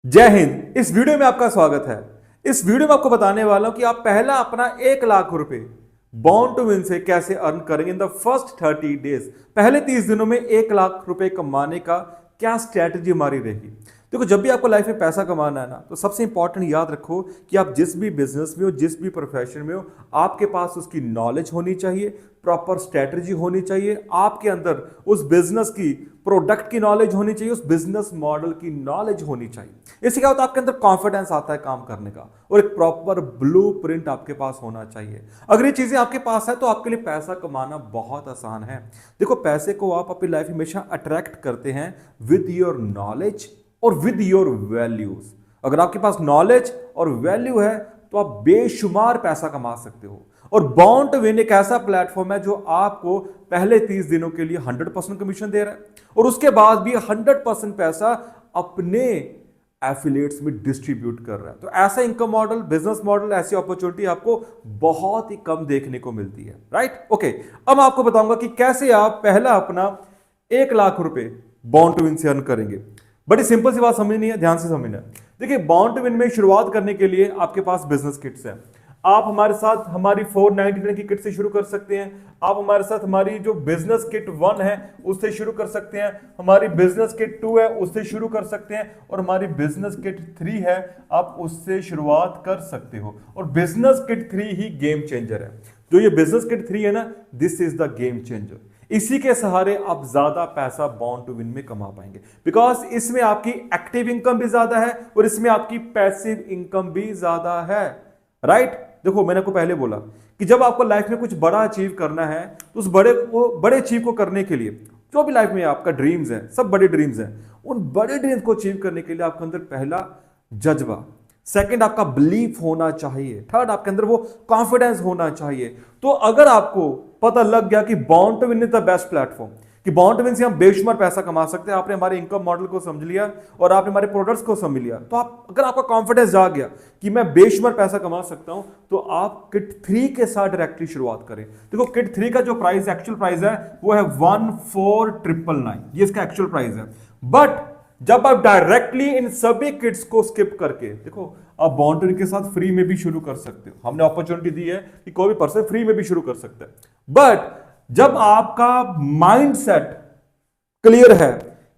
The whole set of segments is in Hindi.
जय हिंद। इस वीडियो में आपका स्वागत है। इस वीडियो में आपको बताने वाला हूं कि आप पहला अपना 1 लाख रुपए बॉर्न टू विन से कैसे अर्न करेंगे इन द फर्स्ट 30 डेज। पहले 30 दिनों में 1 लाख रुपए कमाने का क्या स्ट्रैटेजी हमारी रहेगी। देखो, जब भी आपको लाइफ में पैसा कमाना है ना, तो सबसे इंपॉर्टेंट याद रखो कि आप जिस भी बिजनेस में हो, जिस भी प्रोफेशन में हो, आपके पास उसकी नॉलेज होनी चाहिए, प्रॉपर स्ट्रैटेजी होनी चाहिए, आपके अंदर उस बिजनेस की प्रोडक्ट की नॉलेज होनी चाहिए, उस बिजनेस मॉडल की नॉलेज होनी चाहिए। इससे क्या होता है, आपके अंदर कॉन्फिडेंस आता है काम करने का, और एक प्रॉपर ब्लूप्रिंट आपके पास होना चाहिए। अगर ये चीजें आपके पास है तो आपके लिए पैसा कमाना बहुत आसान है। देखो, पैसे को आप अपनी लाइफ में हमेशा अट्रैक्ट करते हैं विद योर नॉलेज और विद योर वैल्यूज। अगर आपके पास नॉलेज और वैल्यू है तो आप बेशुमार पैसा कमा सकते हो। और बॉर्न टू विन एक ऐसा प्लेटफॉर्म है जो आपको पहले 30 दिनों के लिए 100% कमीशन दे रहा है, और उसके बाद भी 100% पैसा अपने एफिलिएट्स में डिस्ट्रीब्यूट कर रहा है। तो ऐसा इनकम मॉडल, बिजनेस मॉडल, ऐसी अपॉर्चुनिटी आपको बहुत ही कम देखने को मिलती है। राइट? ओके, अब मैं आपको बताऊंगा कि कैसे आप पहला अपना 1 लाख रुपए बॉर्न टू विन से अर्न करेंगे। बड़ी सिंपल सी बात समझनी है, ध्यान से समझना है। देखिए, बॉर्न टू विन में शुरुआत करने के लिए आपके पास बिजनेस किट्स है। आप हमारे साथ हमारी 499 की किट से शुरू कर सकते हैं। आप हमारे साथ हमारी जो बिजनेस किट 1 है उससे शुरू कर सकते हैं, हमारी बिजनेस किट 2 है उससे शुरू कर सकते हैं, और हमारी बिजनेस किट 3 है, आप उससे शुरुआत कर सकते हो। और बिजनेस किट 3 ही गेम चेंजर है। जो ये बिजनेस किट 3 है ना, this is the game changer. इसी के सहारे आप ज्यादा पैसा बॉर्न टू विन में कमा पाएंगे, बिकॉज इसमें आपकी एक्टिव इनकम भी ज्यादा है और इसमें आपकी पैसिव इनकम भी ज्यादा है। राइट? देखो, मैंने आपको पहले बोला कि जब आपको लाइफ में कुछ बड़ा अचीव करना है तो उस बड़े अचीव को करने के लिए, जो भी लाइफ में आपका ड्रीम्स है, सब बड़े ड्रीम्स हैं, उन बड़े ड्रीम्स को अचीव करने के लिए आपके अंदर पहला जज्बा, सेकंड आपका बिलीफ होना चाहिए, थर्ड आपके अंदर वो कॉन्फिडेंस होना चाहिए। तो अगर आपको पता लग गया कि born to win is the best platform, कि बॉर्न टू विन से हम बेशुमार पैसा कमा सकते हैं, आपने हमारे इनकम मॉडल को समझ लिया और आपने हमारे प्रोडक्ट्स को समझ लिया, तो आप, अगर आपका कॉन्फिडेंस जा गया कि मैं बेशुमार पैसा कमा सकता हूं, तो आप किट 3 के साथ डायरेक्टली शुरुआत करें। देखो, किट 3 का जो प्राइस, एक्चुअल प्राइस है, वो है 14,999, ये इसका एक्चुअल प्राइस है। बट जब आप डायरेक्टली इन सभी किट्स को स्किप करके, देखो, आप बॉर्न टू विन के साथ फ्री में भी शुरू कर सकते हो। हमने अपॉर्चुनिटी दी है कि कोई भी पर्सन फ्री में भी शुरू कर सकता है। बट जब आपका माइंडसेट क्लियर है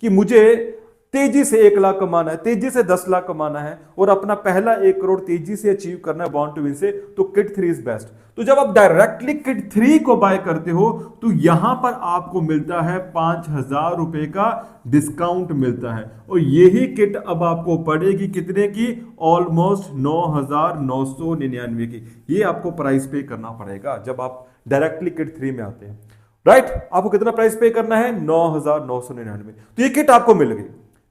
कि मुझे तेजी से 1 लाख कमाना है, तेजी से 10 लाख कमाना है, और अपना पहला 1 करोड़ तेजी से अचीव करना है बॉर्न टू विन से, तो किट 3 इज बेस्ट। तो जब आप डायरेक्टली किट 3 को बाय करते हो तो यहां पर आपको मिलता है 5,000 रुपए का डिस्काउंट मिलता है, और यही किट अब आपको पड़ेगी कितने की? ऑलमोस्ट 9,999 की। ये आपको प्राइस पे करना पड़ेगा जब आप डायरेक्टली किट 3 में आते हैं। राइट? आपको कितना प्राइस पे करना है? 9,999। तो ये किट आपको मिल गई।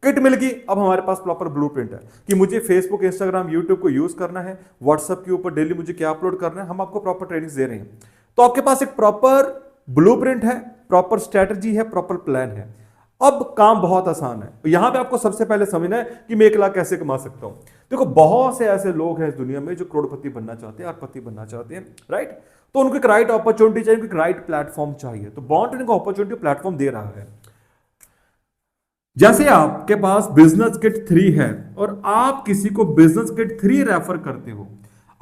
किट मिल गई। अब हमारे पास प्रॉपर ब्लूप्रिंट है कि मुझे फेसबुक, इंस्टाग्राम, यूट्यूब को यूज करना है, व्हाट्सएप के ऊपर डेली मुझे क्या अपलोड करना है, हम आपको प्रॉपर ट्रेनिंग दे रहे हैं। तो आपके पास एक प्रॉपर ब्लूप्रिंट है, प्रॉपर स्ट्रैटेजी है, प्रॉपर प्लान है। अब काम बहुत आसान है। यहां पे आपको सबसे पहले समझना है कि मैं 1 लाख कैसे कमा सकता हूं। देखो, बहुत से ऐसे लोग हैं इस दुनिया में जो करोड़पति बनना चाहते हैं, अरबपति बनना चाहते हैं। राइट? तो उनको एक राइट अपॉर्चुनिटी चाहिए, उनको एक राइट प्लेटफॉर्म चाहिए। तो बॉर्न टू विन को अपॉर्चुनिटी प्लेटफॉर्म दे रहा है। जैसे आपके पास बिजनेस किट 3 है और आप किसी को बिजनेस किट 3 रेफर करते हो,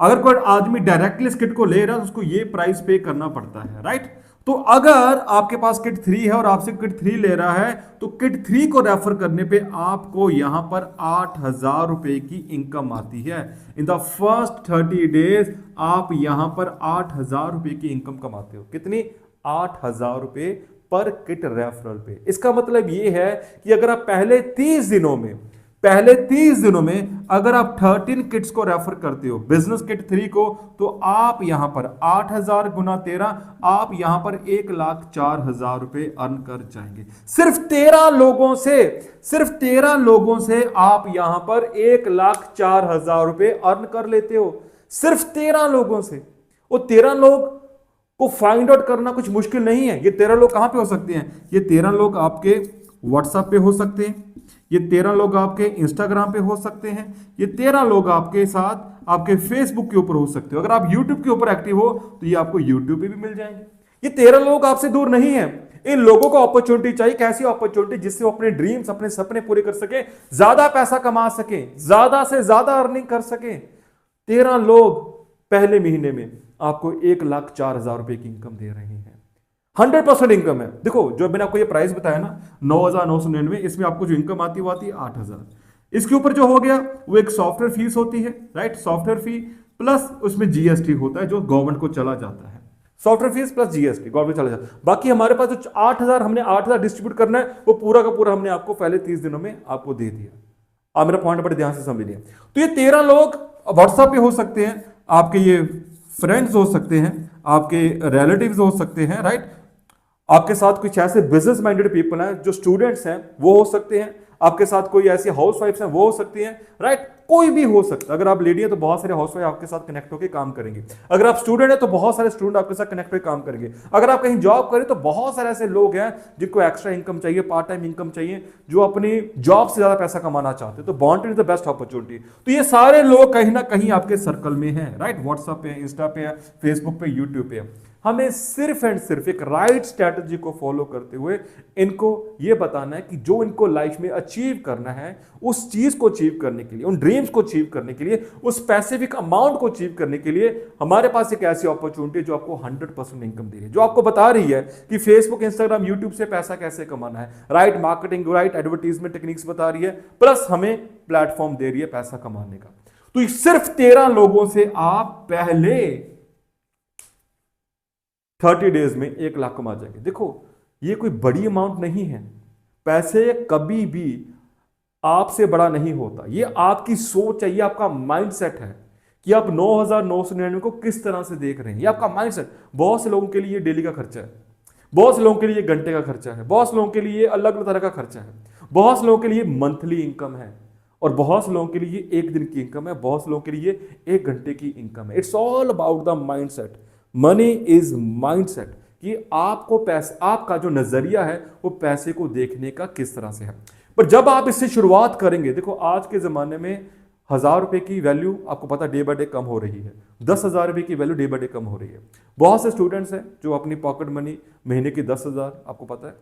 अगर कोई आदमी डायरेक्टली इस किट को ले रहा है तो उसको ये प्राइस पे करना पड़ता है। राइट? तो अगर आपके पास किट 3 है और आपसे किट 3 ले रहा है, तो किट 3 को रेफर करने पे आपको यहां पर 8,000 रुपए की इनकम आती है। इन द फर्स्ट 30 डेज आप यहां पर 8,000 रुपए की इनकम कमाते हो। कितनी? 8,000 रुपए पर किट रेफरल पे। इसका मतलब यह है कि अगर आप पहले 30 दिनों में अगर आप 13 किट्स को रेफर करते हो, बिजनेस किट 3 को, तो आप यहां पर 8,000 गुना 13, आप यहां पर 1,04,000 रुपए अर्न कर जाएंगे। सिर्फ 13 लोगों से आप यहां पर 1,04,000 रुपए अर्न कर लेते हो। सिर्फ 13 लोगों से। वो 13 लोग को फाइंड आउट करना कुछ मुश्किल नहीं है। ये 13 लोग कहां पे हो सकते हैं? ये 13 लोग आपके व्हाट्सएप पे हो सकते हैं, ये 13 लोग आपके इंस्टाग्राम पे हो सकते हैं, ये 13 लोग आपके साथ आपके फेसबुक के ऊपर हो सकते हो। अगर आप यूट्यूब के ऊपर एक्टिव हो तो ये आपको यूट्यूब पे भी मिल जाएंगे। ये 13 लोग आपसे दूर नहीं है। इन लोगों को अपॉर्चुनिटी चाहिए, कैसी अपॉर्चुनिटी जिससे वो अपने ड्रीम्स, अपने सपने पूरे कर सके, ज्यादा पैसा कमा सके, ज्यादा से ज्यादा अर्निंग कर सके। 13 लोग पहले महीने में आपको 1,04,000 की इनकम दे रहे हैं। 100% इनकम है। देखो जो मैंने आपको ये प्राइस बताया ना 9,999, इसमें आपको जो इनकम आती है वो आती है 8,000। इसके ऊपर जो हो गया वो एक सॉफ्टवेयर फीस होती है, राइट, सॉफ्टवेयर फी प्लस उसमें जीएसटी होता है जो गवर्नमेंट को चला जाता है। Software fees plus GST government चला जाता है। बाकी हमारे पास जो 8,000 हमने 8,000 डिस्ट्रीब्यूट करना है वो पूरा का पूरा हमने आपको पहले 30 दिनों में आपको दे दिया। आप मेरा पॉइंट बड़े ध्यान से समझ लिया। तो ये 13 लोग व्हाट्सएप पे हो सकते हैं, आपके ये फ्रेंड्स हो सकते हैं, आपके रिलेटिव्स हो सकते हैं, राइट, आपके साथ कुछ ऐसे बिजनेस माइंडेड पीपल हैं, जो स्टूडेंट्स हैं वो हो सकते हैं, आपके साथ कोई ऐसी हाउसवाइफ्स हैं वो हो सकती हैं, राइट, कोई भी हो सकता है। अगर आप लेडी हैं तो बहुत सारे हाउसवाइफ आपके साथ कनेक्ट होकर काम करेंगे। अगर आप स्टूडेंट हैं तो बहुत सारे स्टूडेंट आपके साथ कनेक्ट होकर काम करेंगे। अगर आप कहीं जॉब करें तो बहुत सारे ऐसे लोग हैं जिनको एक्स्ट्रा इनकम चाहिए, पार्ट टाइम इनकम चाहिए, जो अपनी जॉब से ज्यादा पैसा कमाना चाहते हैं। तो bond is the best opportunity. तो ये सारे लोग कहीं ना कहीं आपके सर्कल में हैं, राइट, व्हाट्सएप पे, इंस्टा पे, फेसबुक पे, यूट्यूब पे। हमें सिर्फ एंड सिर्फ एक राइट स्ट्रैटेजी को फॉलो करते हुए इनको यह बताना है कि जो इनको लाइफ में अचीव करना है, उस चीज को अचीव करने के लिए, उन ड्रीम्स को अचीव करने के लिए, उस स्पेसिफिक अमाउंट को अचीव करने के लिए हमारे पास एक ऐसी अपॉर्चुनिटी जो आपको 100% इनकम दे रही है, जो आपको बता रही है कि फेसबुक, इंस्टाग्राम, यूट्यूब से पैसा कैसे कमाना है, right marketing, right advertisement techniques बता रही है, प्लस हमें प्लेटफॉर्म दे रही है पैसा कमाने का। तो सिर्फ 13 लोगों से आप पहले 30 डेज में 1 लाख कमा जाएंगे। देखो ये कोई बड़ी अमाउंट नहीं है, पैसे कभी भी आपसे बड़ा नहीं होता। ये आपकी सोच है, ये आपका माइंडसेट है कि आप 9,999 को किस तरह से देख रहे हैं। ये आपका माइंडसेट। बहुत से लोगों के लिए डेली का खर्चा है, बहुत से लोगों के लिए घंटे का खर्चा है, बहुत से लोगों के लिए अलग अलग तरह का खर्चा है, बहुत से लोगों के लिए मंथली इनकम है, और बहुत से लोगों के लिए एक दिन की इनकम है, बहुत से लोगों के लिए 1 घंटे की इनकम है। It's all about the mindset. Money is mindset, कि आपको पैसे, आपका जो नजरिया है वो पैसे को देखने का किस तरह से है। पर जब आप इससे शुरुआत करेंगे, देखो आज के जमाने में 1,000 रुपए की वैल्यू आपको पता डे बाय डे कम हो रही है, 10,000 रुपए की वैल्यू डे बाय डे कम हो रही है। बहुत से स्टूडेंट्स हैं जो अपनी पॉकेट मनी महीने की 10,000, आपको पता है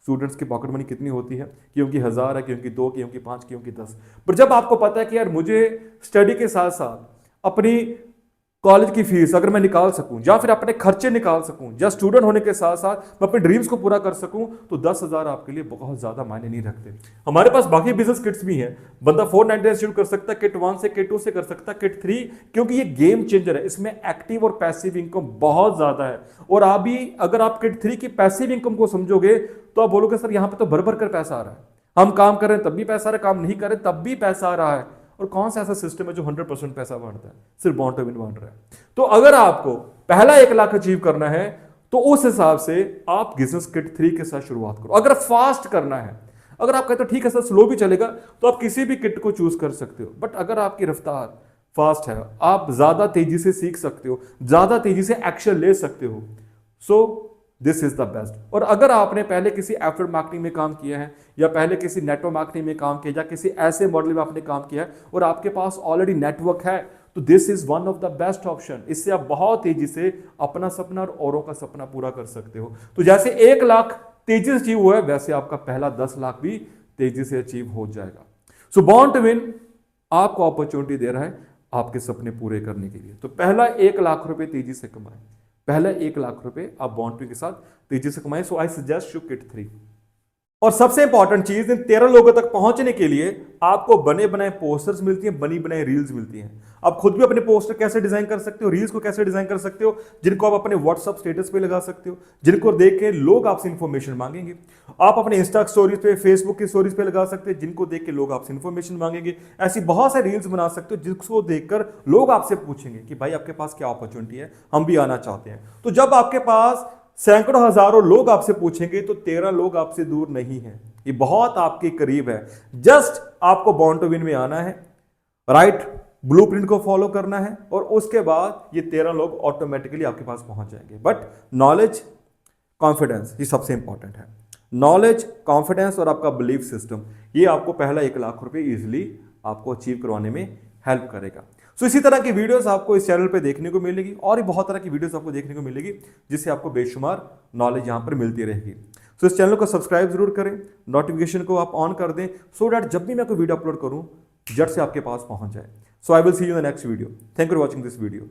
स्टूडेंट्स की पॉकेट मनी कितनी होती है, कि उनकी 1,000 है, कि उनकी 2, कि उनकी 5, कि उनकी 10। पर जब आपको पता है कि यार मुझे स्टडी के साथ साथ अपनी कॉलेज की फीस अगर मैं निकाल सकूं, या फिर अपने खर्चे निकाल सकूं, या स्टूडेंट होने के साथ साथ मैं अपने ड्रीम्स को पूरा कर सकूं, तो 10,000 आपके लिए बहुत ज्यादा मायने नहीं रखते। हमारे पास बाकी बिजनेस किट्स भी हैं। बंदा 499 शुरू कर सकता है, किट 1 से, किट 2 से कर सकता है, किट 3, क्योंकि ये गेम चेंजर है। इसमें एक्टिव और पैसिव इनकम बहुत ज्यादा है। और अभी अगर आप किट 3 की पैसिव इनकम को समझोगे तो आप बोलोगे सर यहाँ पे तो भर भर कर पैसा आ रहा है, हम काम कर रहे हैं तब भी पैसा आ रहा है, काम नहीं कर रहे तब भी पैसा आ रहा है। और कौन सा ऐसा सिस्टम है जो 100% पैसा बांटता है? सिर्फ बॉन्ड टू विन बांट रहा है। तो अगर आपको पहला 1 लाख अचीव करना है तो उस हिसाब से आप बिजनेस किट 3 के साथ शुरुआत करो। अगर फास्ट करना है, अगर आप कहते हो ठीक है सर स्लो भी चलेगा, तो आप किसी भी किट को चूज कर सकते हो। बट अगर आपकी रफ्तार फास्ट है, आप ज्यादा तेजी से सीख सकते हो, ज्यादा तेजी से एक्शन ले सकते हो, so this is the best. और अगर आपने पहले किसी एफिलिएट मार्केटिंग में काम किया है, या पहले किसी नेटवर्क मार्केटिंग में काम किया, या किसी ऐसे मॉडल में आपने काम किया है और आपके पास ऑलरेडी नेटवर्क है, तो this is one of the best option. इससे आप बहुत तेजी से अपना सपना और औरों का सपना पूरा कर सकते हो। तो जैसे 1 लाख तेजी से अचीव हुआ है, वैसे आपका पहला 10 लाख भी तेजी से अचीव हो जाएगा। सो बॉन्ड टू विन आपको अपॉर्चुनिटी दे रहा है आपके सपने पूरे करने के लिए। तो पहला 1 लाख रुपए तेजी से कमाए, पहला 1 लाख रुपए आप बॉन्ड टू के साथ तेजी से कमाएं। सो आई सजेस्ट यू किट 3। और सबसे इंपॉर्टेंट चीज, इन 13 लोगों तक पहुंचने के लिए आपको बने बनाए पोस्टर्स मिलती हैं, बनी बनाई रील्स मिलती हैं। आप खुद भी अपने पोस्टर कैसे डिजाइन कर सकते हो, रील्स को कैसे डिजाइन कर सकते हो, जिनको आप अपने व्हाट्सएप स्टेटस पे लगा सकते हो, जिनको देख के लोग आपसे इंफॉर्मेशन मांगेंगे। आप अपने इंस्टा स्टोरीज पे, फेसबुक की स्टोरीज पे लगा सकते हैं, जिनको देख के लोग आपसे इंफॉर्मेशन मांगेंगे। ऐसी बहुत सारी रील्स बना सकते हो जिसको देखकर लोग आपसे पूछेंगे कि भाई आपके पास क्या अपॉर्चुनिटी है, हम भी आना चाहते हैं। तो जब आपके पास सैकड़ों हजारों लोग आपसे पूछेंगे तो 13 लोग आपसे दूर नहीं है, ये बहुत आपके करीब है। जस्ट आपको बॉन्ड टू विन में आना है, राइट ब्लूप्रिंट को फॉलो करना है, और उसके बाद ये 13 लोग ऑटोमेटिकली आपके पास पहुंच जाएंगे। बट नॉलेज, कॉन्फिडेंस, ये सबसे इंपॉर्टेंट है। नॉलेज, कॉन्फिडेंस और आपका बिलीफ सिस्टम, ये आपको पहला 1 लाख रुपए इजिली आपको अचीव करवाने में हेल्प करेगा। सो इसी तरह की वीडियोस आपको इस चैनल पे देखने को मिलेगी और भी बहुत तरह की वीडियोस आपको देखने को मिलेगी जिससे आपको बेशुमार नॉलेज यहाँ पर मिलती रहेगी। सो इस चैनल को सब्सक्राइब जरूर करें, नोटिफिकेशन को आप ऑन कर दें सो दैट जब भी मैं कोई वीडियो अपलोड करूँ झट से आपके पास पहुंच जाए। So I will see you in the next video. Thank you for watching this video.